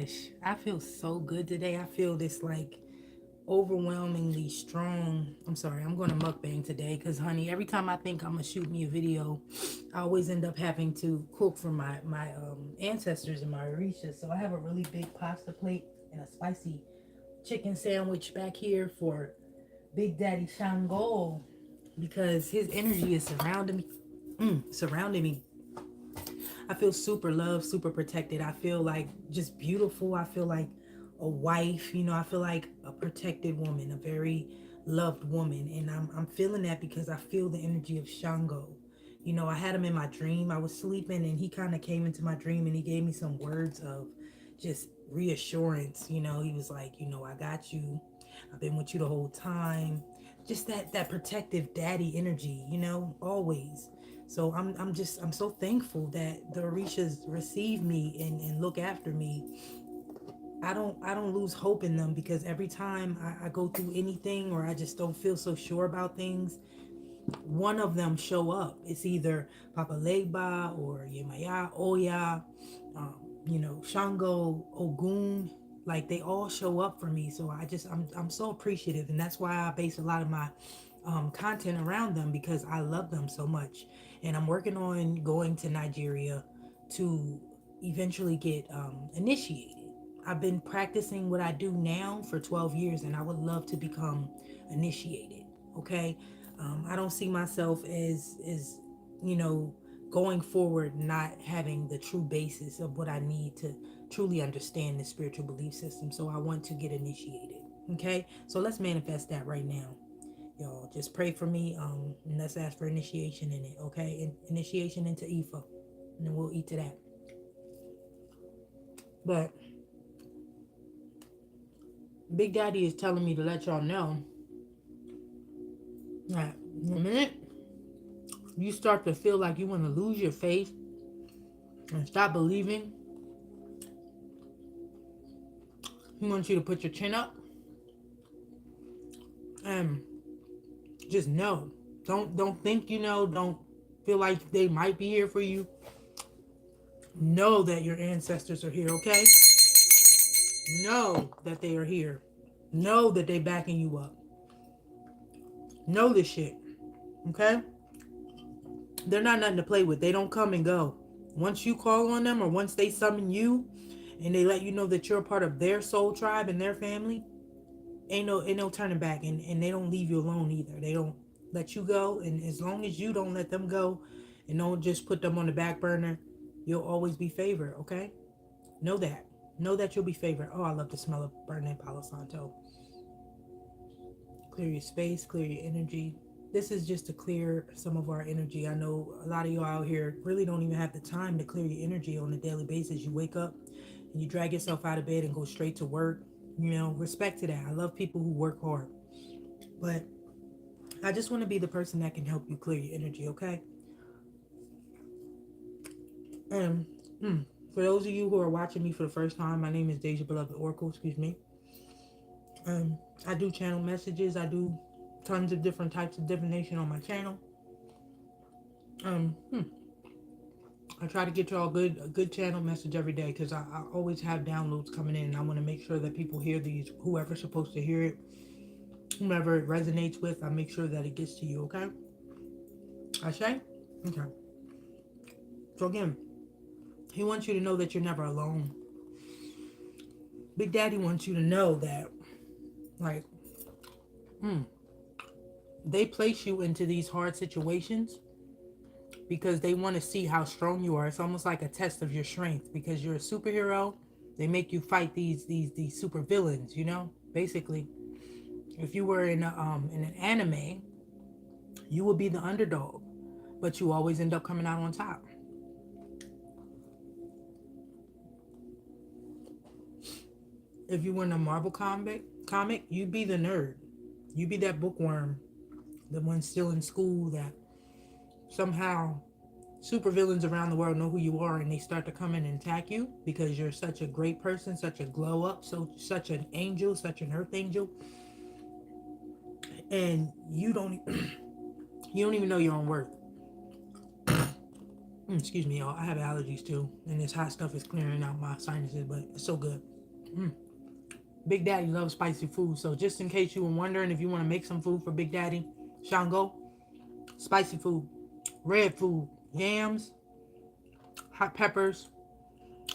gosh, I feel so good today. I feel this like overwhelmingly strong. I'm sorry, I'm going to mukbang today because, honey, every time I think I'm gonna shoot me a video, I always end up having to cook for my ancestors and my orishas. So I have a really big pasta plate and a spicy chicken sandwich back here for Big Daddy Shango because his energy is surrounding me. I feel super loved, super protected. I feel like just beautiful. I feel like a wife, I feel like a protected woman, a very loved woman. And I'm feeling that because I feel the energy of Shango. I had him in my dream. I was sleeping and he kind of came into my dream and he gave me some words of just reassurance. He was like, I got you. I've been with you the whole time. Just that protective daddy energy, always. So I'm so thankful that the Orishas receive me and look after me. I don't lose hope in them because every time I go through anything or I just don't feel so sure about things, one of them show up. It's either Papa Legba or Yemaya, Oya, Shango, Ogun. Like they all show up for me. So I'm so appreciative, and that's why I base a lot of my content around them because I love them so much. And I'm working on going to Nigeria to eventually get initiated. I've been practicing what I do now for 12 years, and I would love to become initiated. Okay, I don't see myself as you know going forward not having the true basis of what I need to truly understand the spiritual belief system. So I want to get initiated. Okay, so let's manifest that right now. Y'all just pray for me, and let's ask for initiation in it. Okay, initiation into Ifa, and then we'll eat to that. But Big Daddy is telling me to let y'all know that the minute you start to feel like you want to lose your faith and stop believing, he wants you to put your chin up and just know. Don't think you know. Don't feel like they might be here for you. Know that your ancestors are here, okay? Know that they are here. Know that they backing you up. Know this shit, okay? They're not nothing to play with. They don't come and go. Once you call on them or once they summon you and they let you know that you're a part of their soul tribe and their family, ain't no turning back. And they don't leave you alone either. They don't let you go. And as long as you don't let them go and don't just put them on the back burner, you'll always be favored, okay? Know that. Know that you'll be favored. Oh, I love the smell of burning Palo Santo. Clear your space, clear your energy. This is just to clear some of our energy. I know a lot of you out here really don't even have the time to clear your energy on a daily basis. You wake up and you drag yourself out of bed and go straight to work. Respect to that. I love people who work hard. But I just want to be the person that can help you clear your energy, okay? And for those of you who are watching me for the first time, my name is Daja Beloved Oracle, excuse me. I do channel messages. I do tons of different types of divination on my channel. Um, hmm, I try to get y'all a good channel message every day because I always have downloads coming in. And I want to make sure that people hear these, whoever's supposed to hear it, whomever it resonates with, I make sure that it gets to you, okay? Ashe? Okay. So again, he wants you to know that you're never alone. Big Daddy wants you to know that, like, they place you into these hard situations because they want to see how strong you are. It's almost like a test of your strength because you're a superhero. They make you fight these super villains, Basically, if you were in an anime, you would be the underdog, but you always end up coming out on top. If you were in a Marvel comic, you'd be the nerd. You'd be that bookworm, the one still in school that somehow supervillains around the world know who you are and they start to come in and attack you because you're such a great person, such a glow up, such an angel, such an earth angel, and you don't you don't even know your own worth. Excuse me, y'all. I have allergies too, and this hot stuff is clearing out my sinuses, but it's so good. Big Daddy loves spicy food, so just in case you were wondering if you want to make some food for Big Daddy, Shango, spicy food, red food, yams, hot peppers.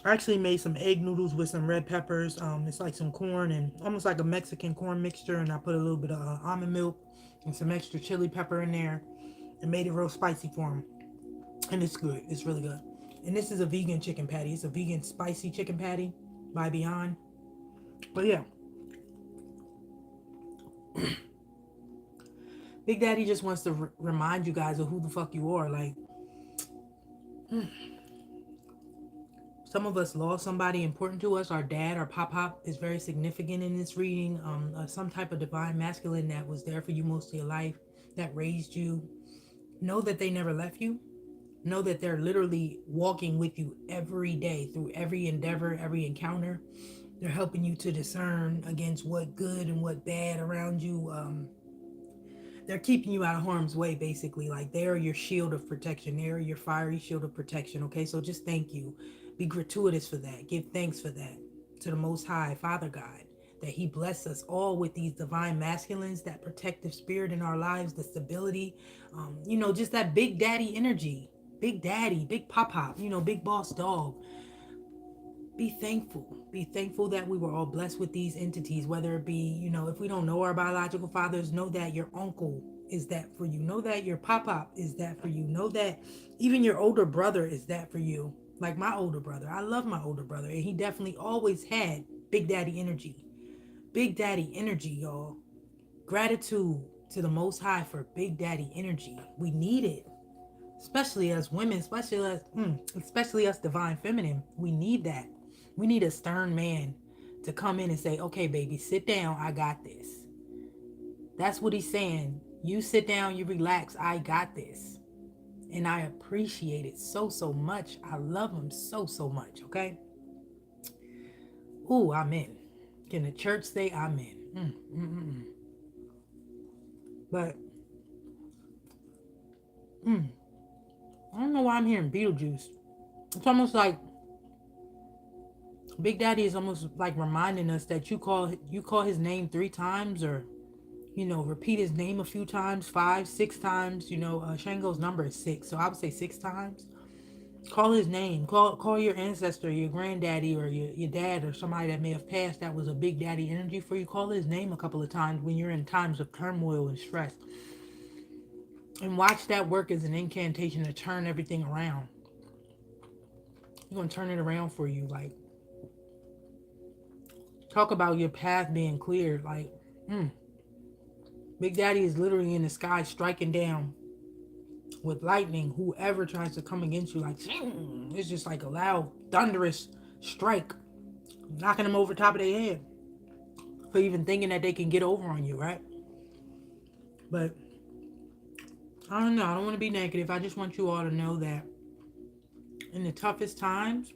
I actually made some egg noodles with some red peppers. It's like some corn and almost like a Mexican corn mixture, and I put a little bit of almond milk and some extra chili pepper in there, and made it real spicy for him. And it's good. It's really good. And this is a vegan chicken patty. It's a vegan spicy chicken patty by Beyond. But yeah, Big Daddy just wants to remind you guys of who the fuck you are. Like, some of us lost somebody important to us. Our dad, our pop is very significant in this reading. Some type of divine masculine that was there for you most of your life, that raised you. Know that they never left you. Know that they're literally walking with you every day through every endeavor, every encounter. They're helping you to discern against what good and what bad around you. They're keeping you out of harm's way, basically. Like, they are your shield of protection. They are your fiery shield of protection. Okay, so just thank you. Be gratuitous for that. Give thanks for that to the Most High, Father God, that He bless us all with these divine masculines, that protective spirit in our lives, the stability, just that Big Daddy energy. Big Daddy, Big Pop, Big Boss Dog. Be thankful. Be thankful that we were all blessed with these entities, whether it be, if we don't know our biological fathers, know that your uncle is that for you. Know that your pop is that for you. Know that even your older brother is that for you. Like my older brother. I love my older brother, and he definitely always had Big Daddy energy. Big Daddy energy, y'all. Gratitude to the Most High for Big Daddy energy. We need it. Especially as women, especially us divine feminine. We need that. We need a stern man to come in and say, okay, baby, sit down. I got this. That's what he's saying. You sit down, you relax. I got this. And I appreciate it so, so much. I love him so, so much. Okay. Ooh, I'm in. Can the church say I'm in? But I don't know why I'm hearing Beetlejuice. It's almost like Big Daddy is almost like reminding us that you call his name 3 times, or repeat his name a few times, 5, 6 times. Shango's number is 6, so I would say 6 times. Call his name. Call your ancestor, your granddaddy, or your dad, or somebody that may have passed that was a Big Daddy energy for you. Call his name a couple of times when you're in times of turmoil and stress, and watch that work as an incantation to turn everything around. He's gonna turn it around for you. Like, talk about your path being cleared. Like, Big Daddy is literally in the sky striking down with lightning whoever tries to come against you. Like, it's just like a loud, thunderous strike, knocking them over top of their head for even thinking that they can get over on you, right? But I don't know. I don't want to be negative. I just want you all to know that in the toughest times,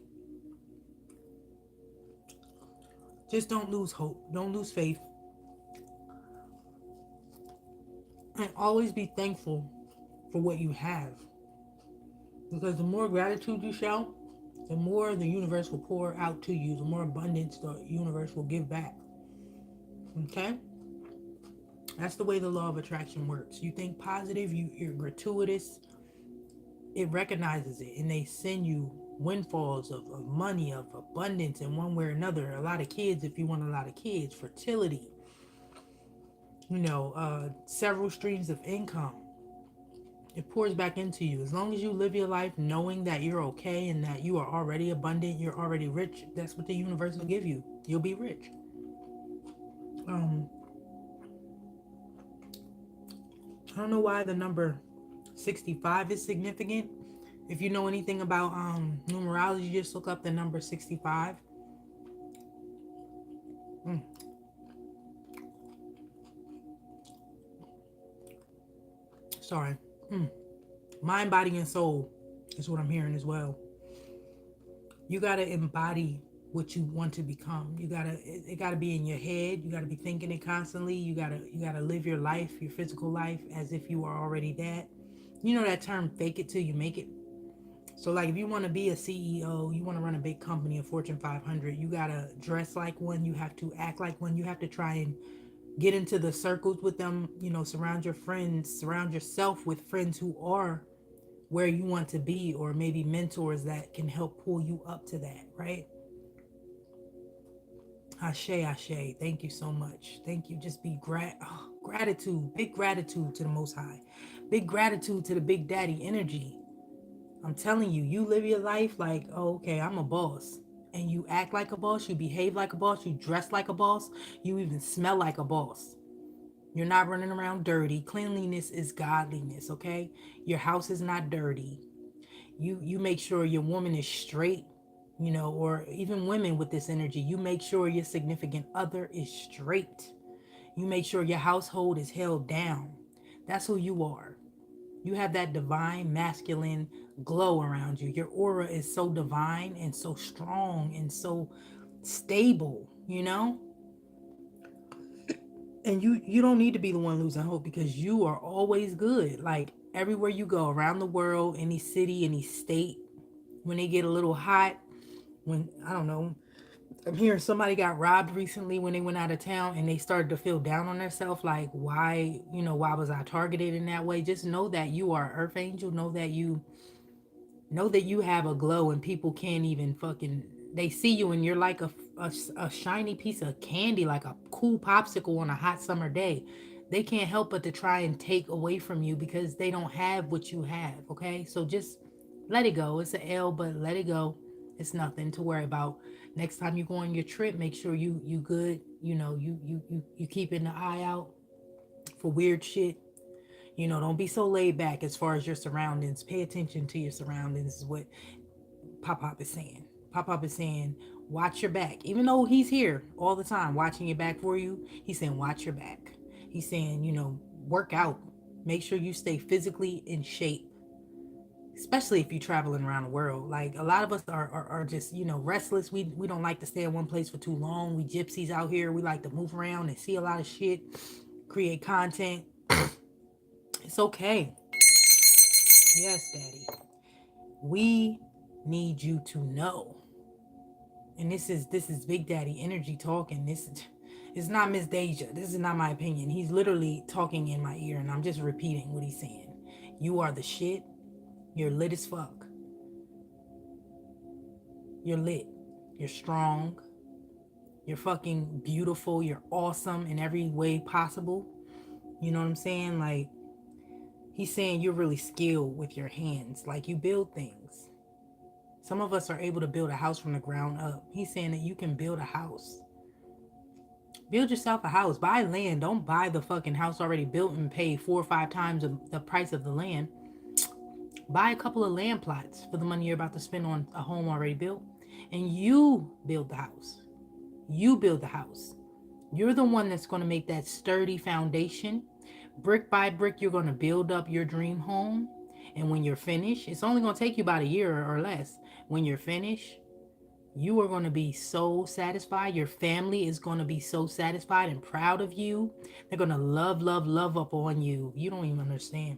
just don't lose hope. Don't lose faith. And always be thankful for what you have. Because the more gratitude you show, the more the universe will pour out to you. The more abundance the universe will give back. Okay? That's the way the law of attraction works. You think positive, you're gratuitous. It recognizes it, and they send you windfalls of money, of abundance in one way or another. A lot of kids, if you want a lot of kids, fertility, several streams of income. It pours back into you. As long as you live your life knowing that you're okay and that you are already abundant, you're already rich, that's what the universe will give you. You'll be rich. I don't know why the number 65 is significant. If you know anything about numerology, just look up the number 65. Sorry. Mind, body, and soul is what I'm hearing as well. You gotta embody what you want to become. It gotta be in your head. You gotta be thinking it constantly. You gotta live your life, your physical life, as if you are already that. You know that term, fake it till you make it. So like if you want to be a CEO, you want to run a big company, a Fortune 500, you got to dress like one, you have to act like one, you have to try and get into the circles with them, surround your friends, surround yourself with friends who are where you want to be, or maybe mentors that can help pull you up to that, right? Ashe, Ashe. Thank you so much. Thank you. Just be gratitude, big gratitude to the Most High, big gratitude to the Big Daddy energy. I'm telling you, you live your life like, oh, okay, I'm a boss. And you act like a boss, you behave like a boss, you dress like a boss, you even smell like a boss. You're not running around dirty. Cleanliness is godliness, okay? Your house is not dirty. You make sure your woman is straight, or even women with this energy, you make sure your significant other is straight. You make sure your household is held down. That's who you are. You have that divine masculine glow around you. Your aura is so divine and so strong and so stable. And you don't need to be the one losing hope, because you are always good. Like everywhere you go around the world, any city, any state, when they get a little hot, when I don't know, I'm hearing somebody got robbed recently when they went out of town and they started to feel down on themselves, like why was I targeted in that way? Just know that you are an earth angel. Know that you have a glow, and people can't even fucking, they see you and you're like a shiny piece of candy, like a cool popsicle on a hot summer day. They can't help but to try and take away from you because they don't have what you have. Okay, so just let it go. It's an L, but let it go. It's nothing to worry about. Next time you go on your trip, make sure you good. You keeping the eye out for weird shit. Don't be so laid back as far as your surroundings. Pay attention to your surroundings, is what Pop Pop is saying. Pop Pop is saying, watch your back. Even though he's here all the time watching your back for you, he's saying, watch your back. He's saying, work out. Make sure you stay physically in shape, especially if you're traveling around the world. Like a lot of us are just, restless. We don't like to stay in one place for too long. We gypsies out here. We like to move around and see a lot of shit, create content. It's okay. Yes, Daddy. We need you to know. And this is Big Daddy energy talking. This is not Miss Daja. This is not my opinion. He's literally talking in my ear, and I'm just repeating what he's saying. You are the shit. You're lit as fuck. You're lit. You're strong. You're fucking beautiful. You're awesome in every way possible. You know what I'm saying? Like, he's saying you're really skilled with your hands. Like, you build things. Some of us are able to build a house from the ground up. He's saying that you can build a house. Build yourself a house. Buy land. Don't buy the fucking house already built and pay 4 or 5 times the price of the land. Buy a couple of land plots for the money you're about to spend on a home already built. And you build the house. You build the house. You're the one that's going to make that sturdy foundation. Brick by brick, you're going to build up your dream home. And when you're finished, it's only going to take you about a year or less. When you're finished, you are going to be so satisfied. Your family is going to be so satisfied and proud of you. They're going to love, love, love up on you. You don't even understand.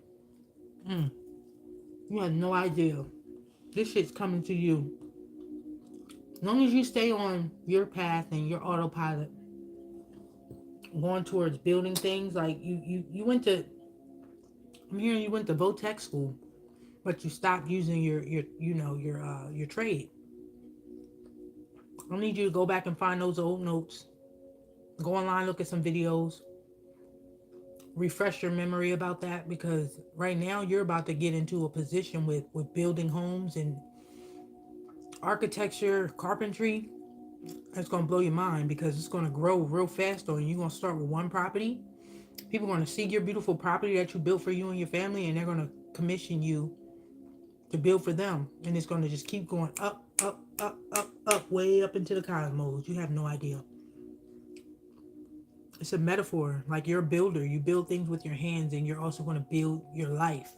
You have no idea. This shit's coming to you. As long as you stay on your path and your autopilot, going towards building things, like you went to, I'm hearing you went to Votech school, but you stopped using your trade. I need you to go back and find those old notes. Go online, look at some videos, refresh your memory about that, because right now you're about to get into a position with building homes and architecture, carpentry. It's going to blow your mind, because it's going to grow real fast on you. You're going to start with one property. People are going to see your beautiful property that you built for you and your family, and they're going to commission you to build for them. And it's going to just keep going up, up, up, up, up, way up into the cosmos. You have no idea. It's a metaphor. Like, you're a builder. You build things with your hands, and you're also going to build your life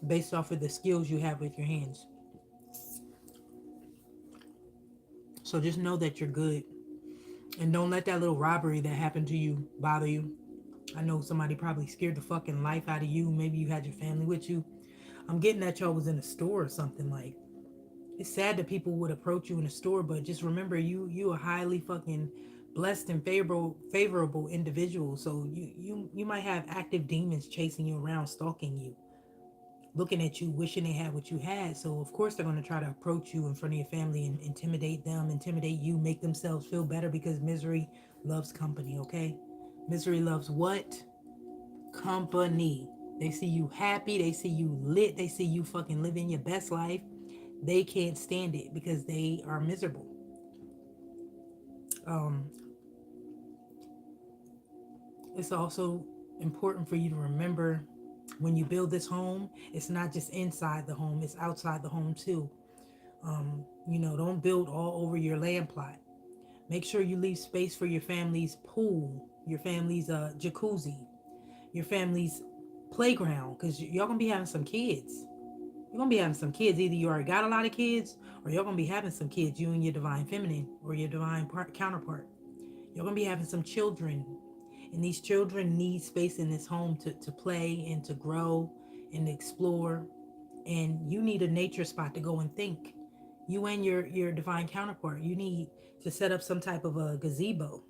based off of the skills you have with your hands. So just know that you're good. And don't let that little robbery that happened to you bother you. I know somebody probably scared the fucking life out of you. Maybe you had your family with you. I'm getting that y'all was in a store or something. Like, it's sad that people would approach you in a store, but just remember, you a highly fucking blessed and favorable individual. So you might have active demons chasing you around, stalking you, looking at you, wishing they had what you had. So of course they're going to try to approach you in front of your family and intimidate them, intimidate you, make themselves feel better, because misery loves company. Okay, misery loves what? Company. They see you happy, they see you lit, they see you fucking living your best life. They can't stand it because they are miserable. um it's also important for you to remember, when you build this home, it's not just inside the home, it's outside the home too. Don't build all over your land plot. Make sure you leave space for your family's pool, your family's jacuzzi, your family's playground, because y'all gonna be having some kids. You're gonna be having some kids. Either you already got a lot of kids, or you're gonna be having some kids, you and your divine feminine or your divine counterpart. You're gonna be having some children, and these children need space in this home to play and to grow and explore. And you need a nature spot to go and think. You and your divine counterpart, you need to set up some type of a gazebo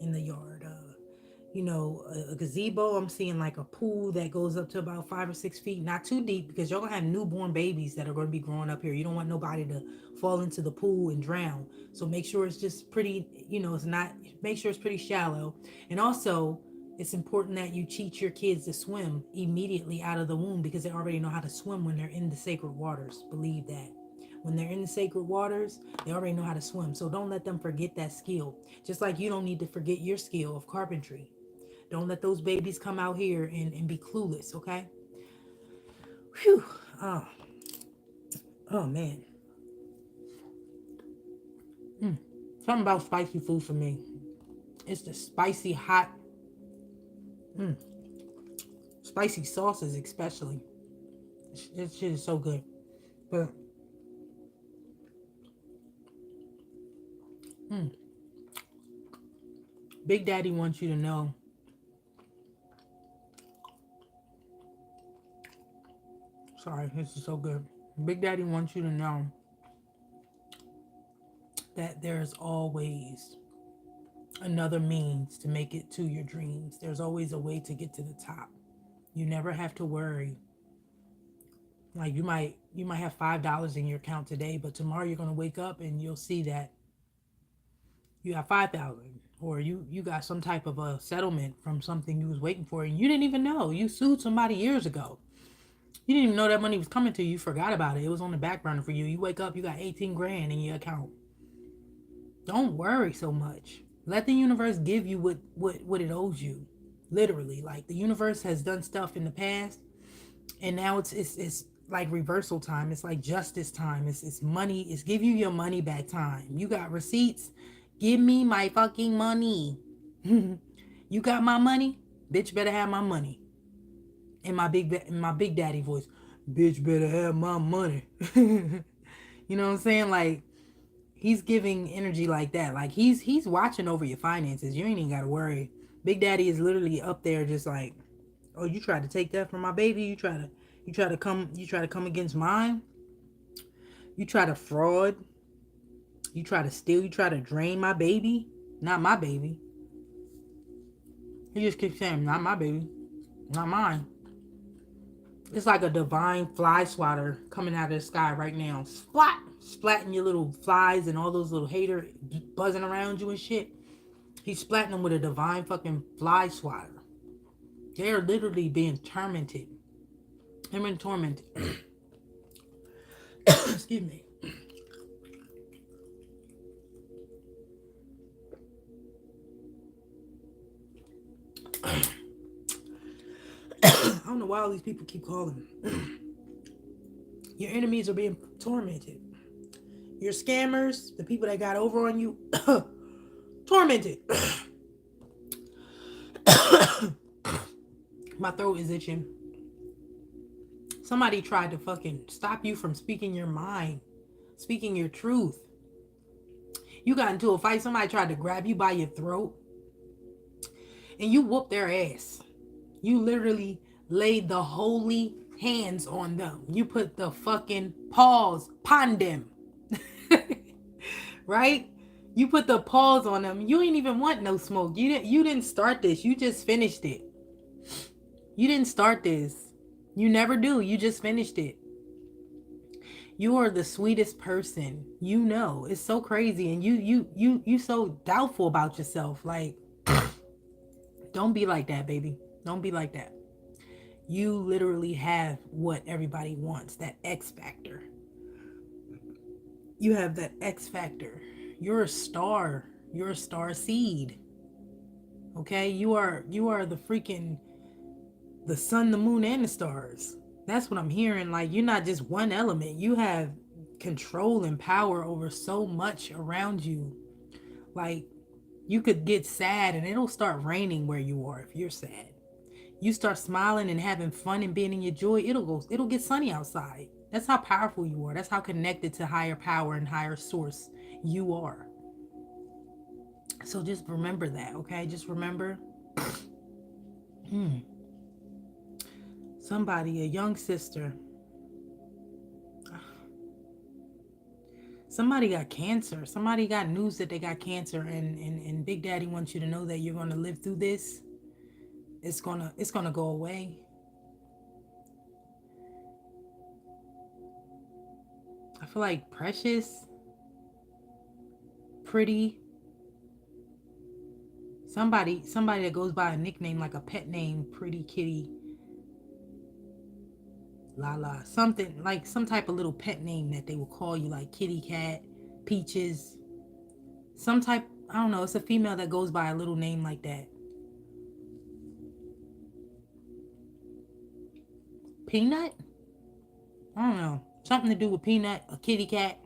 in the yard. A gazebo. I'm seeing like a pool that goes up to about 5 or 6 feet, not too deep, because you're gonna have newborn babies that are gonna be growing up here. You don't want nobody to fall into the pool and drown. So make sure it's just pretty, it's not, make sure it's pretty shallow. And also, it's important that you teach your kids to swim immediately out of the womb, because they already know how to swim when they're in the sacred waters. Believe that. When they're in the sacred waters, they already know how to swim. So don't let them forget that skill. Just like you don't need to forget your skill of carpentry. Don't let those babies come out here and be clueless, okay? Whew. Oh, oh man. Something about spicy food for me. It's the spicy, hot, spicy sauces, especially. This shit is so good. But Big Daddy wants you to know. Sorry, this is so good. Big Daddy wants you to know that there's always another means to make it to your dreams. There's always a way to get to the top. You never have to worry. Like you might have $5 in your account today, but tomorrow you're gonna wake up and you'll see that you have 5,000, or you got some type of a settlement from something you was waiting for and you didn't even know. You sued somebody years ago. You didn't even know that money was coming to you. You forgot about it. It was on the back burner for you. You wake up, you got 18 grand in your account. Don't worry so much. Let the universe give you what it owes you. Literally. Like, the universe has done stuff in the past, and now it's like reversal time. It's like justice time. It's money. It's give you your money back time. You got receipts. Give me my fucking money. You got my money? Bitch better have my money. In my big daddy voice. Bitch better have my money. You know what I'm saying? Like, he's giving energy like that. Like, he's watching over your finances. You ain't even gotta worry. Big Daddy is literally up there just like, oh, you tried to take that from my baby? You try to come against mine? You try to fraud? You try to steal? You try to drain my baby? Not my baby. He just keeps saying, not my baby. Not mine. It's like a divine fly swatter coming out of the sky right now. Splat! Splatting your little flies and all those little haters buzzing around you and shit. He's splatting them with a divine fucking fly swatter. They're literally being tormented. They're being tormented. Excuse me. I don't know why all these people keep calling. Your enemies are being tormented. Your scammers, the people that got over on you, tormented. My throat is itching. Somebody tried to fucking stop you from speaking your mind, speaking your truth. You got into a fight, somebody tried to grab you by your throat, and you whooped their ass. You literally laid the holy hands on them. You put the fucking pause upon them. Right? You put the pause on them. You ain't even want no smoke. You didn't start this. You just finished it. You didn't start this. You never do. You just finished it. You are the sweetest person. You know. It's so crazy. And you so doubtful about yourself. Like, don't be like that, baby. Don't be like that. You literally have what everybody wants, that X factor. You have that X factor. You're a star. You're a star seed. Okay? You are the freaking the sun, the moon, and the stars. That's what I'm hearing. Like, you're not just one element. You have control and power over so much around you. Like, you could get sad and it'll start raining where you are if you're sad. You start smiling and having fun and being in your joy, it'll get sunny outside. That's how powerful you are. That's how connected to higher power and higher source you are. So just remember that, okay? Just remember. Somebody, a young sister, somebody got cancer. Somebody got news that they got cancer, and Big Daddy wants you to know that you're gonna live through this. It's gonna go away. I feel like Precious, Pretty, somebody that goes by a nickname, like a pet name, Pretty Kitty, Lala, something like some type of little pet name that they will call you, like Kitty Cat, Peaches, some type. I don't know. It's a female that goes by a little name like that. Peanut? I don't know. Something to do with Peanut, a kitty cat,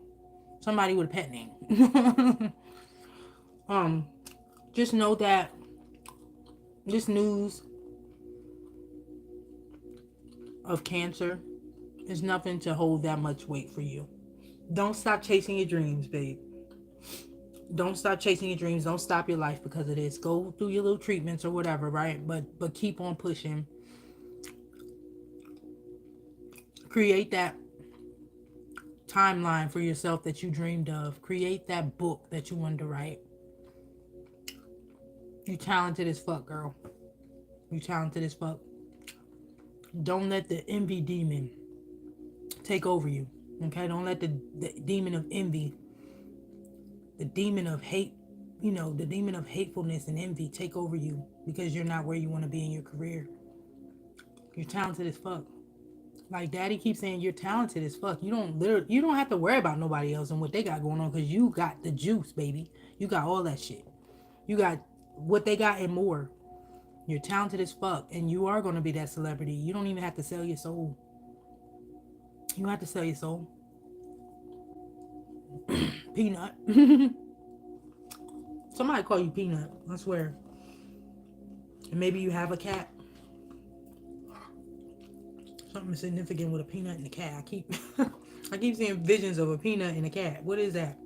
somebody with a pet name. Just know that this news of cancer is nothing to hold that much weight for you. Don't stop chasing your dreams, babe. Don't stop chasing your dreams. Don't stop your life because of this. Go through your little treatments or whatever, right? But keep on pushing. Create that timeline for yourself that you dreamed of. Create that book that you wanted to write. You talented as fuck, girl. You talented as fuck. Don't let the envy demon take over you. Okay? Don't let the demon of envy, the demon of hate, the demon of hatefulness and envy take over you because you're not where you want to be in your career. You're talented as fuck. Like Daddy keeps saying, you're talented as fuck. You don't have to worry about nobody else and what they got going on because you got the juice, baby. You got all that shit. You got what they got and more. You're talented as fuck, and you are going to be that celebrity. You don't even have to sell your soul. You don't have to sell your soul. Peanut. Somebody call you Peanut, I swear. And maybe you have a cat. Something significant with a peanut and a cat. I keep seeing visions of a peanut and a cat. What is that?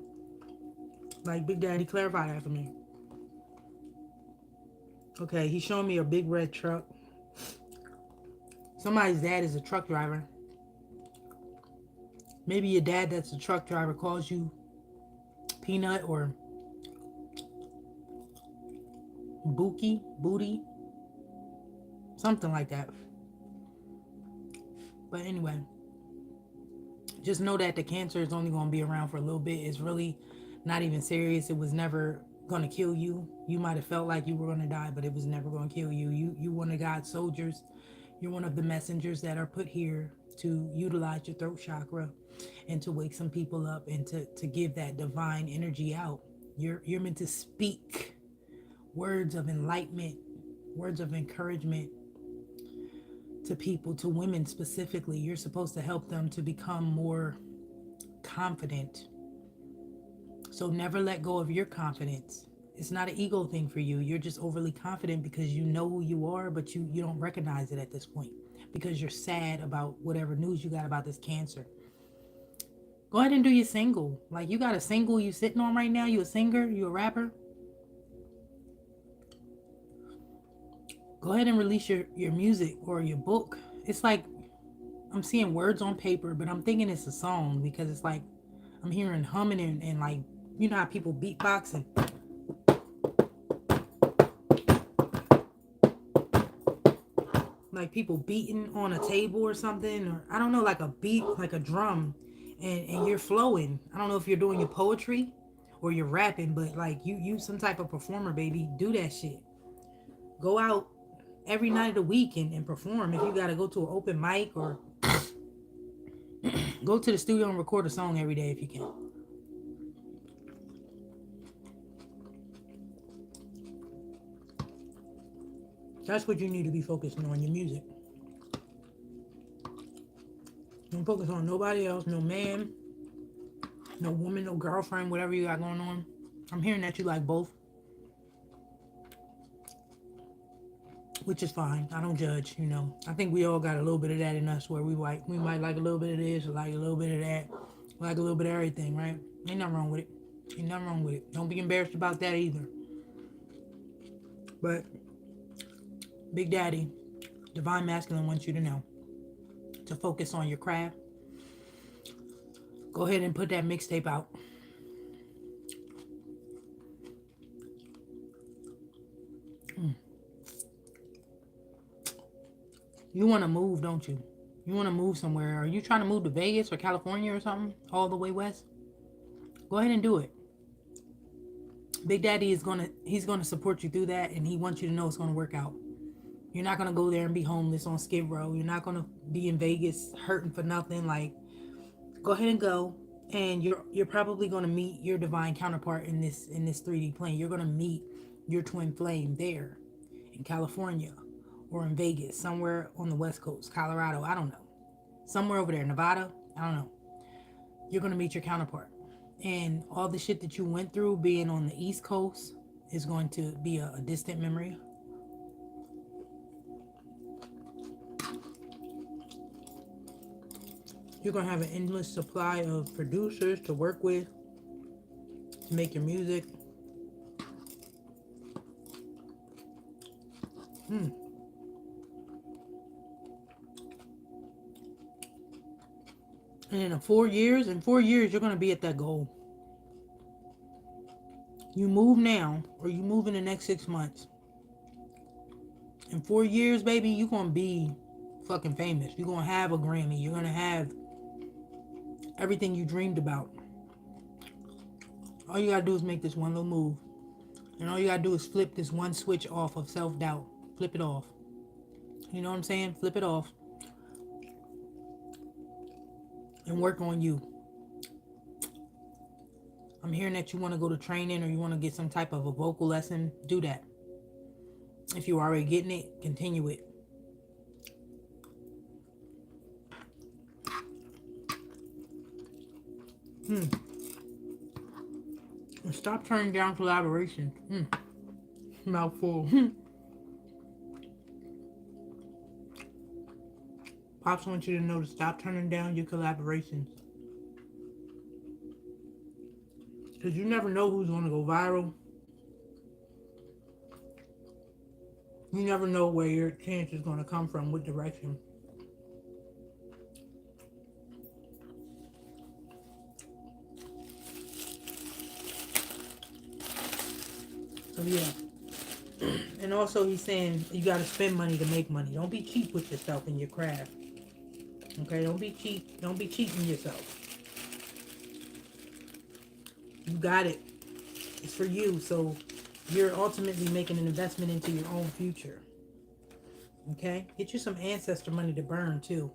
Like, Big Daddy, clarify that for me. Okay, he's showing me a big red truck. Somebody's dad is a truck driver. Maybe your dad that's a truck driver calls you Peanut or Booty, something like that. But anyway, just know that the cancer is only going to be around for a little bit. It's really not even serious. It was never going to kill you. You might have felt like you were going to die, but it was never going to kill you. You one of God's soldiers. You're one of the messengers that are put here to utilize your throat chakra and to wake some people up and to give that divine energy out. You're meant to speak words of enlightenment, words of encouragement to people, to women specifically. You're supposed to help them to become more confident. So never let go of your confidence. It's not an ego thing for you. You're just overly confident because you know who you are, but you don't recognize it at this point because you're sad about whatever news you got about this cancer. Go ahead and do your single. Like, you got a single you sitting on right now. You a singer? You a rapper? Go ahead and release your music or your book. It's like I'm seeing words on paper, but I'm thinking it's a song because it's like I'm hearing humming and like, you know how people beatbox and like people beating on a table or something, or I don't know, like a beat, like a drum, and you're flowing. I don't know if you're doing your poetry or you're rapping, but like you some type of performer, baby. Do that shit. Go out every night of the week and perform. If you gotta go to an open mic or go to the studio and record a song every day if you can. That's what you need to be focusing on, your music. Don't focus on nobody else, no man, no woman, no girlfriend, whatever you got going on. I'm hearing that you like both, which is fine. I don't judge, you know. I think we all got a little bit of that in us where we might like a little bit of this, or like a little bit of that, like a little bit of everything, right? Ain't nothing wrong with it. Ain't nothing wrong with it. Don't be embarrassed about that either. But Big Daddy, Divine Masculine wants you to know to focus on your craft. Go ahead and put that mixtape out. You want to move, don't you? You want to move somewhere. Are you trying to move to Vegas or California or something? All the way west? Go ahead and do it. Big Daddy he's gonna support you through that, and he wants you to know it's gonna work out. You're not gonna go there and be homeless on Skid Row. You're not gonna be in Vegas hurting for nothing. Like, go ahead and go, and you're probably gonna meet your divine counterpart in this 3D plane. You're gonna meet your twin flame there in California or in Vegas, somewhere on the West Coast, Colorado. I don't know, somewhere over there, Nevada. I don't know. You're gonna meet your counterpart, and all the shit that you went through being on the East Coast is going to be a distant memory. You're going to have an endless supply of producers to work with to make your music. And in 4 years, you're going to be at that goal. You move now, or you move in the next 6 months. In 4 years, baby, you're going to be fucking famous. You're going to have a Grammy. You're going to have everything you dreamed about. All you gotta do is make this one little move. And all you gotta do is flip this one switch off of self-doubt. Flip it off. You know what I'm saying? Flip it off. And work on you. I'm hearing that you want to go to training or you want to get some type of a vocal lesson. Do that. If you're already getting it, continue it. Stop turning down collaboration. Mouthful. Pops wants you to know to stop turning down your collaborations. Because you never know who's going to go viral. You never know where your chance is going to come from, what direction. So yeah. And also he's saying you got to spend money to make money. Don't be cheap with yourself and your craft. Okay, don't be cheap. Don't be cheating yourself. You got it. It's for you. So you're ultimately making an investment into your own future. Okay? Get you some ancestor money to burn too.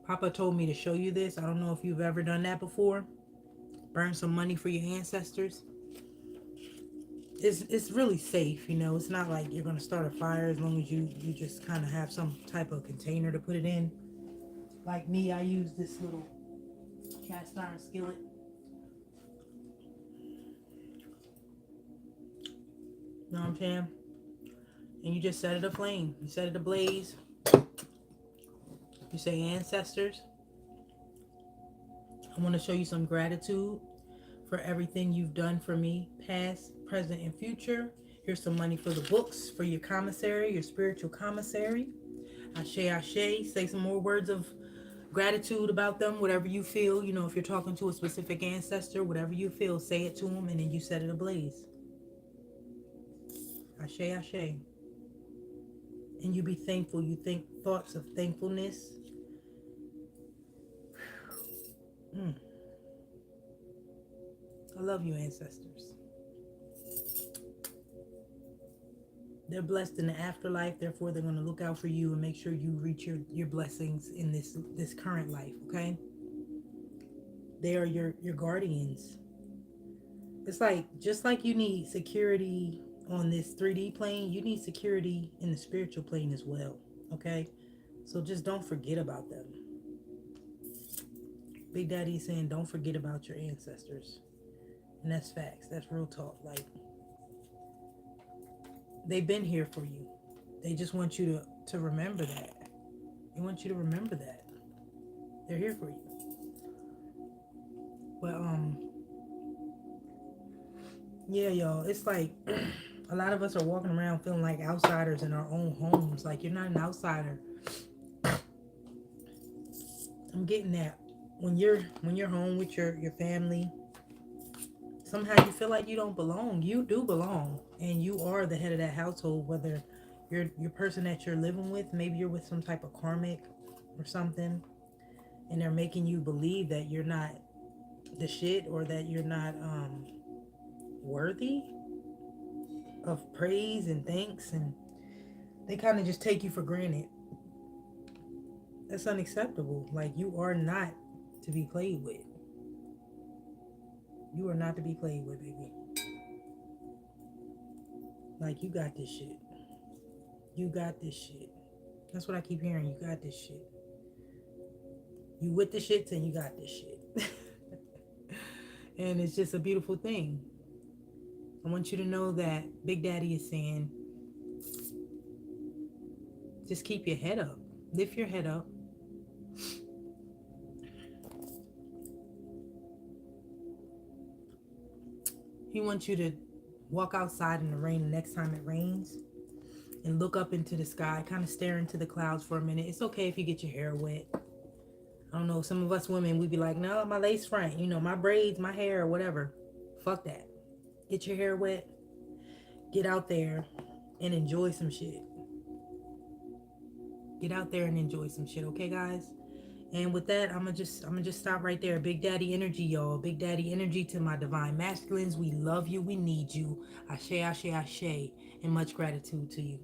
Papa told me to show you this. I don't know if you've ever done that before. Burn some money for your ancestors. It's really safe, you know. It's not like you're going to start a fire as long as you just kind of have some type of container to put it in. Like me, I use this little cast iron skillet. You know what I'm saying? And you just set it aflame. You set it ablaze. You say, ancestors, I want to show you some gratitude for everything you've done for me, past, present, and future. Here's some money for the books, for your commissary, your spiritual commissary. Ashe, Ashe. Say some more words of gratitude about them, whatever you feel. You know, if you're talking to a specific ancestor, whatever you feel, say it to them, and then you set it ablaze. Ashe, Ashe. And you be thankful. You think thoughts of thankfulness. Mm, I love you, ancestors. They're blessed in the afterlife, therefore they're going to look out for you and make sure you reach your blessings in this current life, okay? They are your guardians. It's like, just like you need security on this 3D plane, you need security in the spiritual plane as well, okay? So just don't forget about them. Big Daddy is saying don't forget about your ancestors. And that's facts. That's real talk. Like, they've been here for you. They just want you to remember that. They want you to remember that. They're here for you. But yeah, y'all, it's like a lot of us are walking around feeling like outsiders in our own homes. Like, you're not an outsider. I'm getting that. When you're home with your family, somehow you feel like you don't belong. You do belong, and you are the head of that household. Whether your person that you're living with, maybe you're with some type of karmic or something, and they're making you believe that you're not the shit, or that you're not worthy of praise and thanks, and they kind of just take you for granted. That's unacceptable. Like, you are not to be played with. You are not to be played with, baby. Like, you got this shit. You got this shit. That's what I keep hearing. You got this shit. You with the shits and you got this shit. And it's just a beautiful thing. I want you to know that Big Daddy is saying, just keep your head up. Lift your head up. He wants you to walk outside in the rain the next time it rains and look up into the sky, kind of stare into the clouds for a minute. It's okay if you get your hair wet. I don't know, some of us women, we'd be like, no, my lace front, my braids, my hair, whatever. Fuck that. Get your hair wet. Get out there and enjoy some shit. Get out there and enjoy some shit, okay, guys? And with that, I'm gonna just stop right there. Big Daddy energy, y'all. Big Daddy energy to my divine masculines. We love you. We need you. Ashe, ashe, ashe. And much gratitude to you.